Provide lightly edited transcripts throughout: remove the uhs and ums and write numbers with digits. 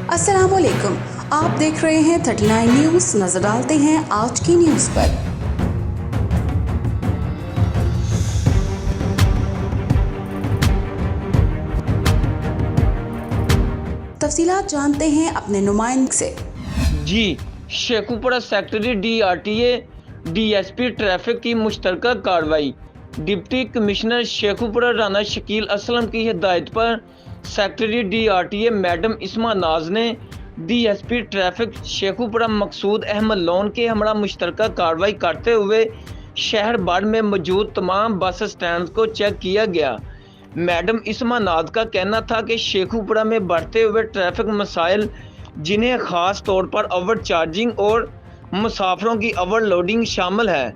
अस्सलाम वालेकुम, आप देख रहे हैं 39 न्यूज़। नजर डालते हैं आज की न्यूज़ पर। तफसीलात जानते हैं अपने नुमाइंदे से। जी, Sheikhupura secretary DRTA DSP traffic की मुश्तरका कार्रवाई। डिप्टी कमिश्नर शेखुपुरा राना शकील असलम की हिदायत पर सेक्रेटरी DRTA मैडम इस्मा नाज ने DSP ट्रैफिक शेखुपुरा मकसूद अहमद लोन के हमरा मुश्तरका कार्रवाई करते हुए शहर भर में मौजूद तमाम बस स्टैंड को चेक किया गया। मैडम इस्मा नाज का कहना था कि शेखुपुरा में बढ़ते हुए ट्रैफिक मसाइल, जिन्हें ख़ास तौर पर ओवर चार्जिंग और मुसाफिरों की ओवरलोडिंग शामिल है,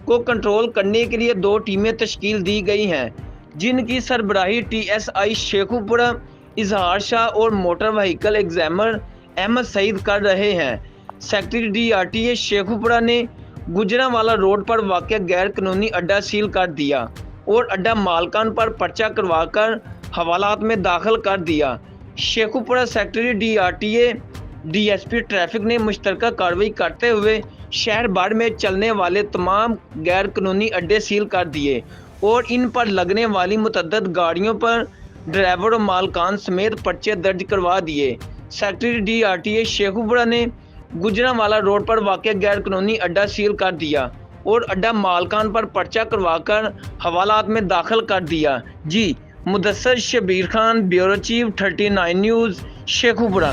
को कंट्रोल करने के लिए 2 टीमें तश्कील दी गई हैं, जिनकी सरबराही TSI शेखुपुरा इजहार शाह और motor vehicle examiner Ahmad Saeed कर रहे हैं। सेक्रेटरी DRTA शेखुपुरा ने गुजरांवाला रोड पर वाक़ गैर कानूनी अड्डा सील कर दिया और अड्डा मालकान पर पर्चा करवाकर हवालात में दाखिल कर दिया। Sheikhupura secretary DRTA DSP traffic ने मुश्तरका कार्रवाई करते हुए शहर भर में चलने वाले तमाम गैर कानूनी अड्डे सील कर दिए और इन पर लगने वाली मुतअद्दिद गाड़ियों पर ड्राइवर और मालकान समेत पर्चे दर्ज करवा दिए। सेक्रेटरी DRTA शेखुपुरा ने गुजरांवाला रोड पर वाक़ गैर कानूनी अड्डा सील कर दिया और अड्डा मालकान पर पर्चा करवाकर हवालात में दाखिल कर दिया। जी, Mudassar Shabbir Khan, bureau chief, 39 news, Sheikhupura.